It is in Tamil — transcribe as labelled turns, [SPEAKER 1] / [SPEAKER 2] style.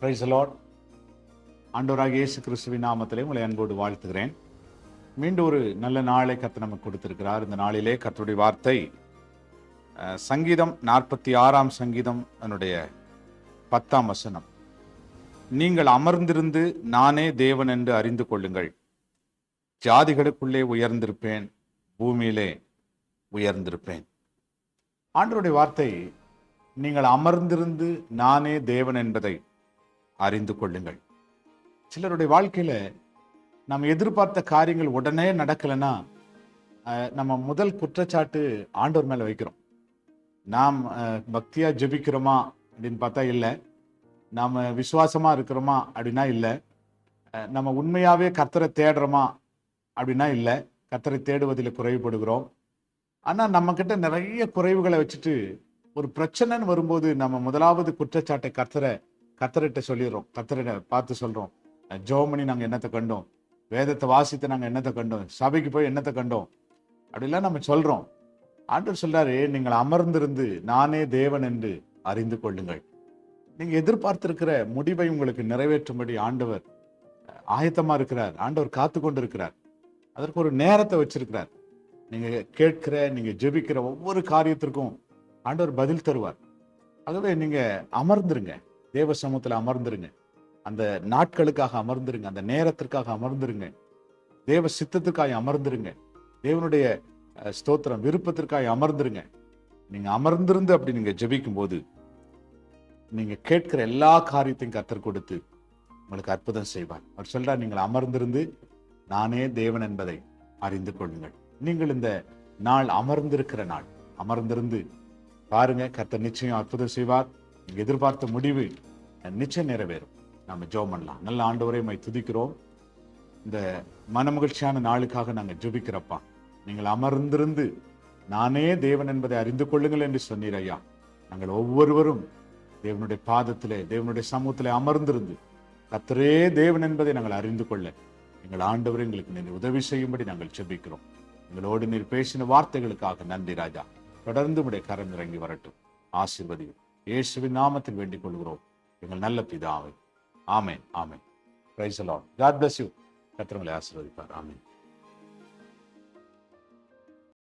[SPEAKER 1] Price the Lord. ஆண்டவராகிய இயேசு கிறிஸ்துவின் நாமத்திலே உங்களை அன்போடு வாழ்த்துகிறேன். மீண்டும் ஒரு நல்ல நாளை கர்த்தர் நமக்கு கொடுத்திருக்கிறார். இந்த நாளிலே கர்த்தருடைய வார்த்தை சங்கீதம் 46 சங்கீதம் அதனுடைய 10 வசனம். நீங்கள் அமர்ந்திருந்து நானே தேவன் என்று அறிந்து கொள்ளுங்கள். ஜாதிகளுக்குள்ளே உயர்ந்திருப்பேன், பூமியிலே உயர்ந்திருப்பேன். ஆண்டவருடைய வார்த்தை, நீங்கள் அமர்ந்திருந்து நானே தேவன் என்பதை அறிந்து கொள்ளுங்கள். சிலருடைய வாழ்க்கையில நாம் எதிர்பார்த்த காரியங்கள் உடனே நடக்கலைன்னா நம்ம முதல் குற்றச்சாட்டு ஆண்டவர் மேல வைக்கிறோம். நாம் பக்தியா ஜெபிக்கிறோமா அப்படின்னு பார்த்தா இல்லை, நாம விசுவாசமா இருக்கிறோமா அப்படின்னா இல்லை, நம்ம உண்மையாவே கர்த்தரை தேடுறோமா அப்படின்னா இல்லை, கர்த்தரை தேடுவதில் குறைவுபடுகிறோம். ஆனா நம்ம கிட்ட நிறைய குறைவுகளை வச்சுட்டு ஒரு பிரச்சனைன்னு வரும்போது நம்ம முதலாவது குற்றச்சாட்டை கர்த்தர்கிட்ட சொல்லிடுறோம். கர்த்தரை பார்த்து சொல்றோம், ஜெபம் பண்ணி நாங்கள் என்னத்தை கண்டோம், வேதத்தை வாசித்து நாங்கள் என்னத்தை கண்டோம், சபைக்கு போய் என்னத்தை கண்டோம் அப்படிலாம் நம்ம சொல்றோம். ஆண்டவர் சொல்றாரு, நீங்கள் அமர்ந்திருந்து நானே தேவன் என்று அறிந்து கொள்ளுங்கள். நீங்க எதிர்பார்த்திருக்கிற முடிவை உங்களுக்கு நிறைவேற்றும்படி ஆண்டவர் ஆயத்தமா இருக்கிறார். ஆண்டவர் காத்து கொண்டு இருக்கிறார். அதற்கு ஒரு நேரத்தை வச்சிருக்கிறார். நீங்க கேட்கிற, நீங்க ஜெபிக்கிற ஒவ்வொரு காரியத்திற்கும் ஆண்டவர் பதில் தருவார். ஆகவே நீங்க அமர்ந்துருங்க, தேவ சமூகத்துல அமர்ந்துருங்க, அந்த நாட்களுக்காக அமர்ந்துருங்க, அந்த நேரத்திற்காக அமர்ந்துருங்க, தேவ சித்தத்துக்காக அமர்ந்துருங்க, தேவனுடைய ஸ்தோத்திரம் விருப்பத்திற்காக அமர்ந்துருங்க. நீங்க அமர்ந்திருந்து அப்படி நீங்க ஜெபிக்கும் போது நீங்க கேட்கிற எல்லா காரியத்தையும் கர்த்தர் கொடுத்து உங்களுக்கு அற்புதம் செய்வார். அவர் சொல்றார், நீங்கள் அமர்ந்திருந்து நானே தேவன் என்பதை அறிந்து கொள்ளுங்கள். நீங்கள் இந்த நாள் அமர்ந்திருக்கிற நாள், அமர்ந்திருந்து பாருங்க, கர்த்தர் நிச்சயம் அற்புதம் செய்வார். நீங்க எதிர்பார்த்த முடிவு நிச்சயம் நிறைவேறும். நம்ம ஜெபம் பண்ணலாம். நல்ல ஆண்டவரே, உம்மை துதிக்கிறோம். இந்த மனமகிழ்ச்சியான நாளுக்காக நாங்கள் ஜெபிக்கிறப்பா. நீங்கள் அமர்ந்திருந்து நானே தேவன் என்பதை அறிந்து கொள்ளுங்கள் என்று சொன்னீர் ஐயா. நாங்கள் ஒவ்வொருவரும் தேவனுடைய பாதத்திலே, தேவனுடைய சமூகத்திலே அமர்ந்திருந்து கர்த்தரே தேவன் என்பதை நாங்கள் அறிந்து கொள்ள எங்கள் ஆண்டவரே எங்களுக்கு நீர் உதவி செய்யும்படி நாங்கள் ஜெபிக்கிறோம். எங்களோடு நீர் பேசின வார்த்தைகளுக்காக நன்றி ராஜா. தொடர்ந்து உடைய கரம் இறங்கி வரட்டும். ஆசீர்வதியும். இயேசுவின் நாமத்தில் வேண்டிக் கொள்கிறோம் எங்கள் நல்ல பிதாவே. Amen, amen. Praise the lord. God bless you. கர்த்தர் உங்களை ஆசீர்வதிப்பார். ஆமென்.